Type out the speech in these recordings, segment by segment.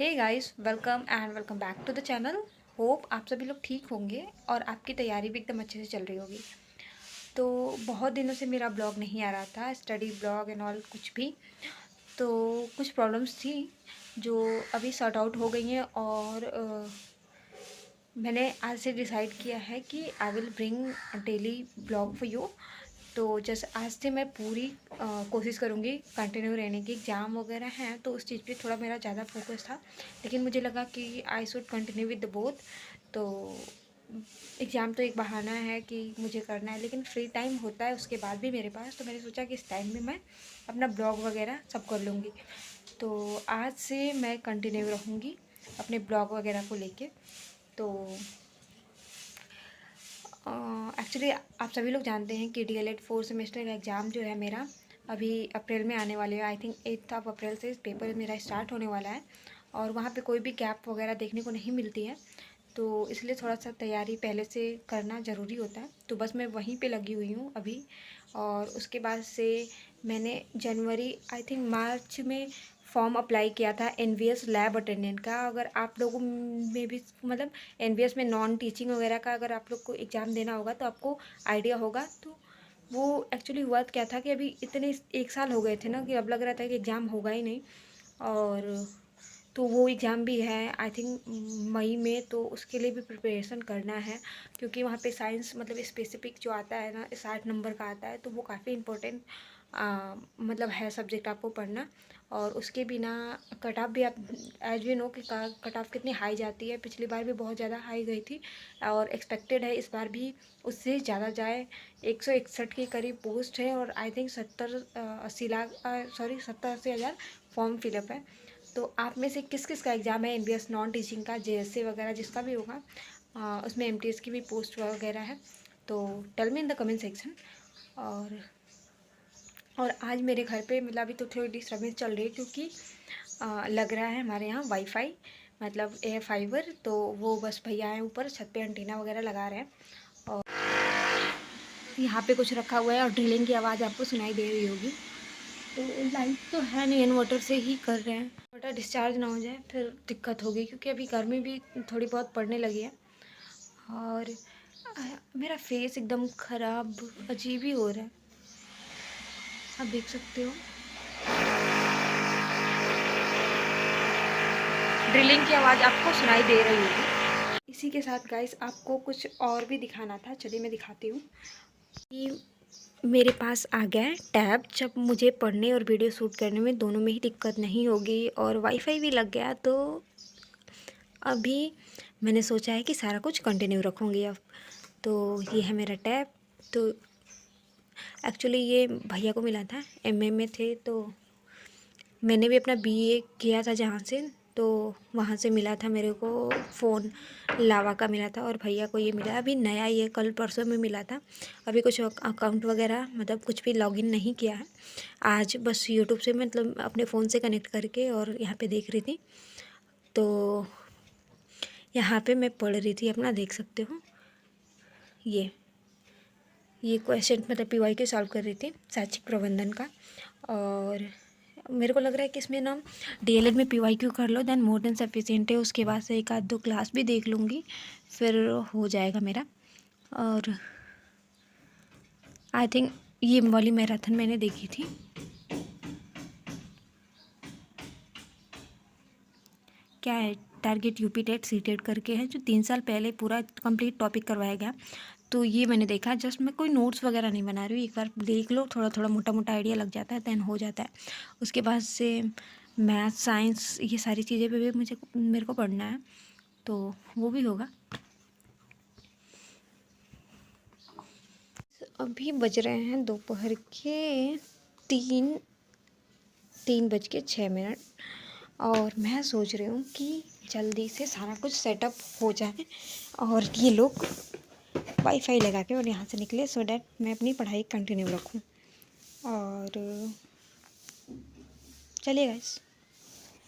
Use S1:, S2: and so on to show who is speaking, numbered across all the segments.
S1: Hey guys, welcome back to the channel. Hope आप सभी लोग ठीक होंगे और आपकी तैयारी भी एकदम अच्छे से चल रही होगी। तो बहुत दिनों से मेरा ब्लॉग नहीं आ रहा था, स्टडी ब्लॉग एंड ऑल कुछ भी। तो कुछ प्रॉब्लम्स थी जो अभी सॉर्ट आउट हो गई हैं और मैंने आज से डिसाइड किया है कि I will bring daily blog for you. तो जैसे आज से मैं पूरी कोशिश करूँगी कंटिन्यू रहने की। एग्ज़ाम वगैरह हैं तो उस चीज़ पे थोड़ा मेरा ज़्यादा फोकस था, लेकिन मुझे लगा कि I should continue with the both. तो एग्ज़ाम तो एक बहाना है कि मुझे करना है, लेकिन फ्री टाइम होता है उसके बाद भी मेरे पास। तो मैंने सोचा कि इस टाइम में मैं अपना ब्लॉग वगैरह सब कर लूँगी। तो आज से मैं कंटिन्यू रहूँगी अपने ब्लॉग वगैरह को लेके। तो एक्चुअली आप सभी लोग जानते हैं कि डीएलएड 4 सेमेस्टर का एग्ज़ाम जो है मेरा अभी अप्रैल में आने वाले है। आई थिंक 8 ऑफ अप्रैल से पेपर मेरा स्टार्ट होने वाला है और वहाँ पे कोई भी गैप वगैरह देखने को नहीं मिलती है। तो इसलिए थोड़ा सा तैयारी पहले से करना ज़रूरी होता है। तो बस मैं वहीं पे लगी हुई हूँ अभी। और उसके बाद से मैंने जनवरी आई थिंक मार्च में फॉर्म अप्लाई किया था एनवीएस लैब अटेंडेंट का। अगर आप लोगों में भी मतलब एनवीएस में नॉन टीचिंग वगैरह का अगर आप लोग को एग्ज़ाम देना होगा तो आपको आइडिया होगा। तो वो एक्चुअली हुआ क्या था कि अभी इतने 1 साल हो गए थे ना कि अब लग रहा था कि एग्ज़ाम होगा ही नहीं। और तो वो एग्ज़ाम भी है आई थिंक मई में। तो उसके लिए भी प्रिपरेशन करना है, क्योंकि वहाँ पे साइंस मतलब स्पेसिफिक जो आता है ना 60 नंबर का आता है। तो वो काफ़ी इम्पोर्टेंट मतलब है सब्जेक्ट आपको पढ़ना। और उसके बिना कट ऑफ भी आप एज वी नो कि कट ऑफ कितनी हाई जाती है। पिछली बार भी बहुत ज़्यादा हाई गई थी और एक्सपेक्टेड है इस बार भी उससे ज़्यादा जाए। 161 के करीब पोस्ट है और आई थिंक 70-80 लाख सॉरी 70-80 हज़ार फॉर्म फिलअप है। तो आप में से किस किस का एग्ज़ाम है एनबीएस नॉन टीचिंग का, जेएससी वगैरह जिसका भी होगा, उसमें एमटीएस की भी पोस्ट वगैरह है। तो tell me in the comment section. और आज मेरे घर पे मतलब अभी तो थोड़ी डिस्टर्बेंस चल रही है, क्योंकि लग रहा है हमारे यहाँ वाईफाई मतलब एयर फाइबर। तो वो बस भैया हैं ऊपर छत पे एंटीना वगैरह लगा रहे हैं और यहाँ पे कुछ रखा हुआ है और ड्रिलिंग की आवाज़ आपको सुनाई दे रही होगी। तो लाइट तो है नहीं, इन्वर्टर से ही कर रहे हैं। इन्वर्टर डिस्चार्ज ना हो जाए फिर दिक्कत होगी, क्योंकि अभी गर्मी भी थोड़ी बहुत पड़ने लगी है। और मेरा फेस एकदम ख़राब अजीब ही हो रहा है, आप देख सकते हो। ड्रिलिंग की आवाज़ आपको सुनाई दे रही होगी। इसी के साथ गाइस आपको कुछ और भी दिखाना था, चलिए मैं दिखाती हूँ कि मेरे पास आ गया है टैब। जब मुझे पढ़ने और वीडियो शूट करने में दोनों में ही दिक्कत नहीं होगी और वाईफाई भी लग गया, तो अभी मैंने सोचा है कि सारा कुछ कंटिन्यू रखूँगी अब। तो ये है मेरा टैब। तो एक्चुअली ये भैया को मिला था, एमए में थे। तो मैंने भी अपना बीए किया था जहाँ से, तो वहाँ से मिला था मेरे को फ़ोन लावा का मिला था। और भैया को ये मिला अभी नया, ये कल परसों में मिला था। अभी कुछ अकाउंट वगैरह मतलब कुछ भी लॉगिन नहीं किया है। आज बस यूट्यूब से मतलब अपने फ़ोन से कनेक्ट करके और यहाँ पे देख रही थी। तो यहाँ पे मैं पढ़ रही थी अपना, देख सकते हो। ये क्वेश्चन मतलब पीवाईक्यू सॉल्व कर रही थी शैक्षिक प्रबंधन का। और मेरे को लग रहा है कि इसमें ना डीएलएड में पीवाईक्यू कर लो देन मोर देन सफिशिएंट है। उसके बाद से एक आध दो क्लास भी देख लूँगी, फिर हो जाएगा मेरा। और आई थिंक ये वाली मैराथन मैंने देखी थी। क्या है, target UP TET CTET करके है, जो 3 साल पहले पूरा कंप्लीट टॉपिक करवाया गया। तो ये मैंने देखा। जस्ट मैं कोई नोट्स वगैरह नहीं बना रही हूँ, एक बार देख लो, थोड़ा थोड़ा मोटा मोटा आइडिया लग जाता है, दैन हो जाता है। उसके बाद से मैथ साइंस ये सारी चीज़ें पे भी मेरे को पढ़ना है, तो वो भी होगा। अभी बज रहे हैं दोपहर के 3:06। और मैं सोच रही हूँ कि जल्दी से सारा कुछ सेटअप हो जाए और ये लोग वाईफाई लगा के और यहाँ से निकले, सो डैट मैं अपनी पढ़ाई कंटिन्यू रखूँ। और चलिए गाइस,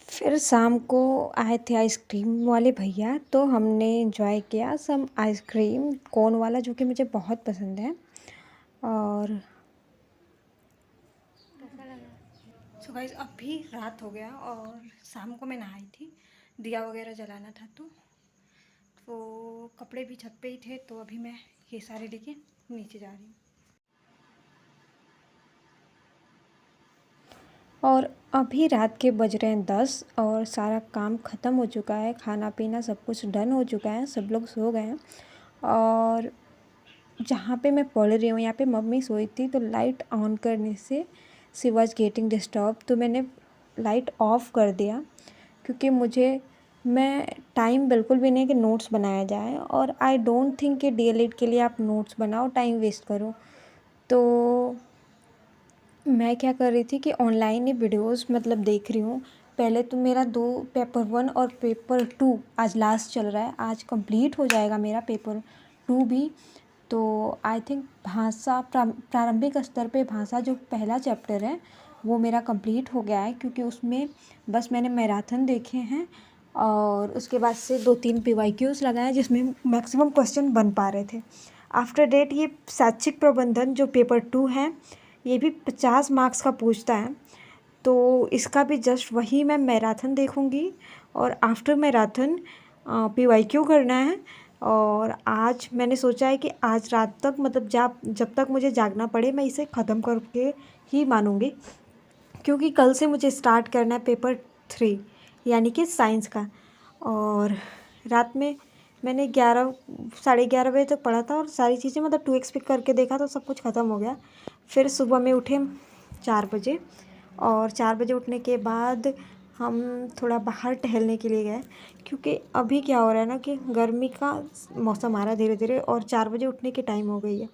S1: फिर शाम को आए थे आइसक्रीम वाले भैया, तो हमने एंजॉय किया सम आइसक्रीम कोन वाला, जो कि मुझे बहुत पसंद है। और कैसा लगा? सो गाइस अभी रात हो गया और शाम को मैं नहाई थी। दिया वगैरह जलाना था, तो कपड़े भी छत पे ही थे, तो अभी मैं ये सारे लेके नीचे जा रही हूँ। और अभी रात के बज रहे हैं 10 और सारा काम ख़त्म हो चुका है, खाना पीना सब कुछ डन हो चुका है, सब लोग सो गए हैं। और जहाँ पे मैं पढ़ रही हूँ यहाँ पे मम्मी सोई थी, तो लाइट ऑन करने से शी वॉज गेटिंग डिस्टर्ब, तो मैंने लाइट ऑफ कर दिया, क्योंकि मैं टाइम बिल्कुल भी नहीं कि नोट्स बनाया जाए, और आई डोंट थिंक कि डीएलएड के लिए आप नोट्स बनाओ, टाइम वेस्ट करो। तो मैं क्या कर रही थी कि ऑनलाइन ही वीडियोस मतलब देख रही हूँ। पहले तो मेरा पेपर 1 और पेपर 2 आज लास्ट चल रहा है, आज कंप्लीट हो जाएगा मेरा पेपर 2 भी। तो आई थिंक भाषा प्रारंभिक स्तर पे भाषा जो पहला चैप्टर है वो मेरा कंप्लीट हो गया है, क्योंकि उसमें बस मैंने मैराथन देखे हैं और उसके बाद से 2-3 पीवाईक्यूज लगाए जिसमें मैक्सिमम क्वेश्चन बन पा रहे थे। आफ्टर डेट ये शैक्षिक प्रबंधन जो पेपर 2 है ये भी 50 मार्क्स का पूछता है, तो इसका भी जस्ट वही मैं मैराथन देखूँगी और आफ्टर मैराथन पीवाईक्यू करना है। और आज मैंने सोचा है कि आज रात तक मतलब जब तक मुझे जागना पड़े मैं इसे ख़त्म करके ही मानूँगी, क्योंकि कल से मुझे स्टार्ट करना है पेपर 3 यानी कि साइंस का। और रात में मैंने 11 साढ़े 11 बजे तक पढ़ा था और सारी चीज़ें मतलब 2x पे करके देखा तो सब कुछ ख़त्म हो गया। फिर सुबह में उठे 4 बजे, और 4 बजे उठने के बाद हम थोड़ा बाहर टहलने के लिए गए, क्योंकि अभी क्या हो रहा है ना कि गर्मी का मौसम आ रहा है धीरे धीरे और 4 बजे उठने की टाइम हो गई है।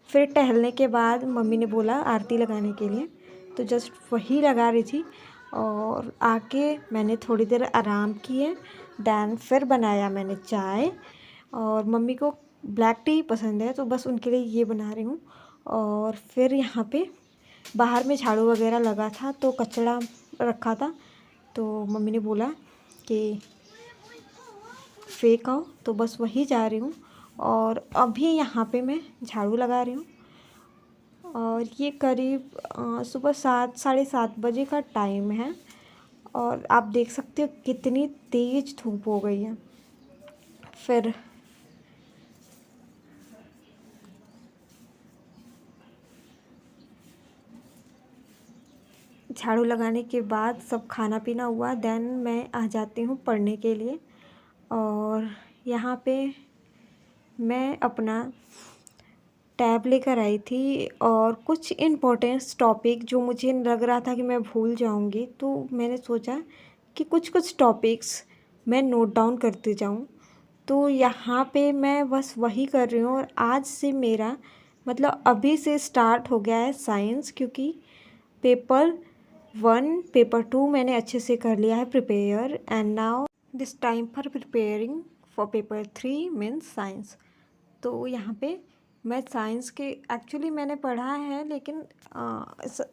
S1: फिर टहलने के बाद मम्मी ने बोला आरती लगाने के लिए, तो जस्ट वही लगा रही थी और आके मैंने थोड़ी देर आराम किए। दैन फिर बनाया मैंने चाय, और मम्मी को ब्लैक टी पसंद है तो बस उनके लिए ये बना रही हूँ। और फिर यहाँ पे बाहर में झाड़ू वगैरह लगा था तो कचरा रखा था, तो मम्मी ने बोला कि फेंक आओ, तो बस वही जा रही हूँ। और अभी यहाँ पे मैं झाड़ू लगा रही हूँ और ये करीब सुबह 7 साढ़े 7 बजे का टाइम है और आप देख सकते हो कितनी तेज़ धूप हो गई है। फिर झाड़ू लगाने के बाद सब खाना पीना हुआ, देन मैं आ जाती हूँ पढ़ने के लिए। और यहाँ पे मैं अपना टैब लेकर आई थी और कुछ इम्पोर्टेंस टॉपिक जो मुझे लग रहा था कि मैं भूल जाऊँगी, तो मैंने सोचा कि कुछ कुछ टॉपिक्स मैं नोट डाउन करते जाऊँ। तो यहाँ पे मैं बस वही कर रही हूँ और आज से मेरा मतलब अभी से स्टार्ट हो गया है साइंस, क्योंकि पेपर 1 पेपर 2 मैंने अच्छे से कर लिया है prepare, and now this time for preparing for paper 3 means science. तो यहाँ पे मैं साइंस के एक्चुअली मैंने पढ़ा है, लेकिन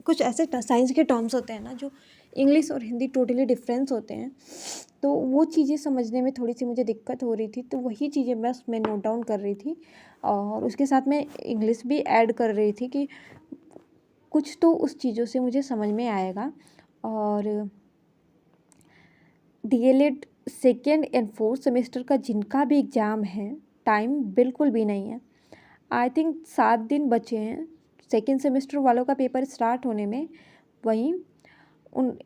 S1: कुछ ऐसे साइंस के टर्म्स होते हैं ना जो इंग्लिश और हिंदी टोटली डिफरेंस होते हैं, तो वो चीज़ें समझने में थोड़ी सी मुझे दिक्कत हो रही थी, तो वही चीज़ें मैं उसमें नोट डाउन कर रही थी और उसके साथ मैं इंग्लिश भी ऐड कर रही थी कि कुछ तो उस चीज़ों से मुझे समझ में आएगा। और DElEd second and fourth semester का जिनका भी एग्ज़ाम है टाइम बिल्कुल भी नहीं है, आई थिंक 7 दिन बचे हैं सेकेंड सेमेस्टर वालों का पेपर स्टार्ट होने में। वहीं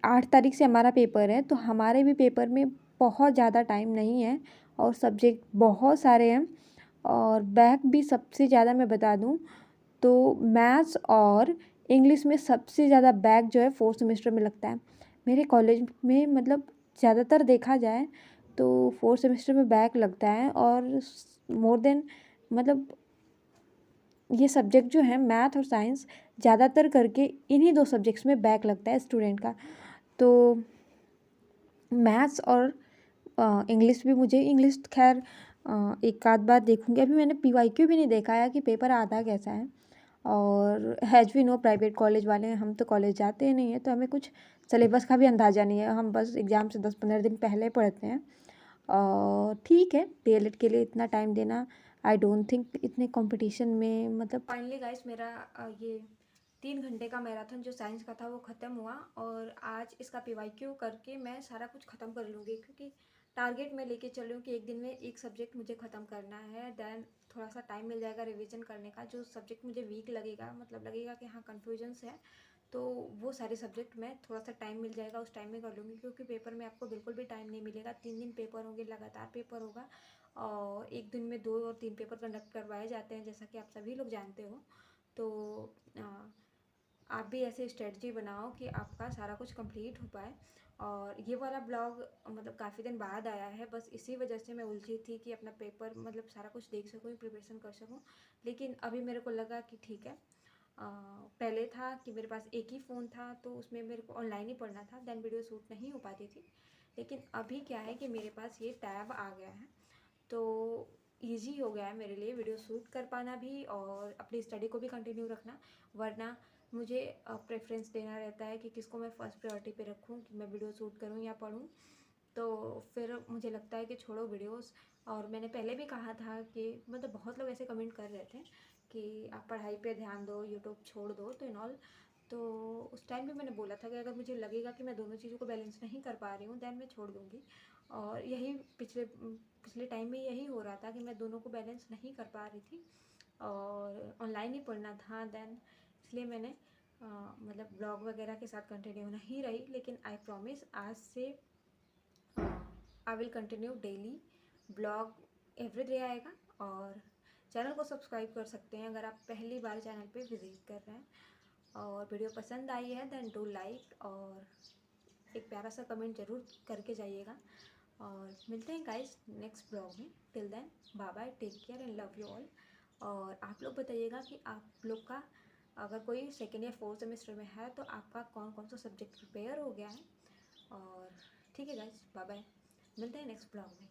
S1: 8 तारीख से हमारा पेपर है, तो हमारे भी पेपर में बहुत ज़्यादा टाइम नहीं है और सब्जेक्ट बहुत सारे हैं और बैक भी सबसे ज़्यादा मैं बता दूं तो मैथ्स और इंग्लिश में सबसे ज़्यादा बैक जो है फोर्थ सेमेस्टर में लगता है मेरे कॉलेज में। मतलब ज़्यादातर देखा जाए तो फोर्थ सेमेस्टर में बैक लगता है और मोर देन मतलब ये सब्जेक्ट जो है मैथ और साइंस ज़्यादातर करके इन्हीं 2 सब्जेक्ट्स में बैक लगता है स्टूडेंट का। तो मैथ्स और इंग्लिश भी मुझे इंग्लिश खैर एक आध बार देखूंगी, अभी मैंने पीवाईक्यू भी नहीं देखा है कि पेपर आता कैसा है। और as we know private college वाले हैं, हम तो कॉलेज जाते ही नहीं है, तो हमें कुछ सिलेबस का भी अंदाज़ा नहीं है, हम बस एग्ज़ाम से 10-15 दिन पहले पढ़ते हैं। और ठीक है डीएलएड के लिए इतना टाइम देना आई डोंट थिंक इतने कंपटीशन में मतलब। फाइनली गाइस मेरा ये 3 घंटे का मैराथन जो साइंस का था वो ख़त्म हुआ और आज इसका पीवाईक्यू करके मैं सारा कुछ ख़त्म कर लूँगी, क्योंकि टारगेट मैं लेके चल रही हूँ कि एक दिन में एक सब्जेक्ट मुझे ख़त्म करना है, देन थोड़ा सा टाइम मिल जाएगा रिवीजन करने का। जो सब्जेक्ट मुझे वीक लगेगा, मतलब लगेगा कि हाँ कन्फ्यूजन्स है, तो वो सारे सब्जेक्ट में थोड़ा सा टाइम मिल जाएगा उस टाइम में कर लूँगी, क्योंकि पेपर में आपको बिल्कुल भी टाइम नहीं मिलेगा। 3 दिन पेपर होंगे, लगातार पेपर होगा, और एक दिन में 2 और 3 पेपर कंडक्ट करवाए जाते हैं, जैसा कि आप सभी लोग जानते हो। तो आप भी ऐसे स्ट्रेटजी बनाओ कि आपका सारा कुछ कंप्लीट हो पाए। और ये वाला ब्लॉग मतलब काफ़ी दिन बाद आया है, बस इसी वजह से मैं उलझी थी कि अपना पेपर मतलब सारा कुछ देख सकूँ, प्रिपरेशन कर सकूँ। लेकिन अभी मेरे को लगा कि ठीक है, पहले था कि मेरे पास एक ही फ़ोन था, तो उसमें मेरे को ऑनलाइन ही पढ़ना था, देन वीडियो शूट नहीं हो पाती थी। लेकिन अभी क्या है कि मेरे पास ये टैब आ गया है, तो ईजी हो गया है मेरे लिए वीडियो शूट कर पाना भी और अपनी स्टडी को भी कंटिन्यू रखना। वरना मुझे प्रेफरेंस देना रहता है कि किसको मैं फ़र्स्ट प्रायोरिटी पे रखूँ, कि मैं वीडियो शूट करूँ या पढ़ूँ। तो फिर मुझे लगता है कि छोड़ो वीडियोस। और मैंने पहले भी कहा था कि मतलब बहुत लोग ऐसे कमेंट कर रहे थे कि आप पढ़ाई पे ध्यान दो, यूट्यूब छोड़ दो, तो इन ऑल। तो उस टाइम भी मैंने बोला था कि अगर मुझे लगेगा कि मैं दोनों चीज़ों को बैलेंस नहीं कर पा रही हूँ, दैन मैं छोड़ दूँगी। और यही पिछले टाइम में यही हो रहा था कि मैं दोनों को बैलेंस नहीं कर पा रही थी, और ऑनलाइन ही पढ़ना था, दैन इसलिए मैंने मतलब ब्लॉग वगैरह के साथ कंटिन्यू नहीं रही। लेकिन आई प्रॉमिस, आज से I will continue daily blog, every day आएगा। और चैनल को सब्सक्राइब कर सकते हैं अगर आप पहली बार चैनल पे विजिट कर रहे हैं। और वीडियो पसंद आई है देन डू लाइक, और एक प्यारा सा कमेंट ज़रूर करके जाइएगा। और मिलते हैं गाइस नेक्स्ट ब्लॉग में। Till then bye bye, take care and love you all. और आप लोग बताइएगा कि आप लोग का अगर कोई सेकेंड या फोर्थ सेमेस्टर में है तो आपका कौन कौन सा सब्जेक्ट प्रिपेयर हो गया है। और ठीक है गाइस, बाय बाय, मिलते हैं नेक्स्ट ब्लॉग में।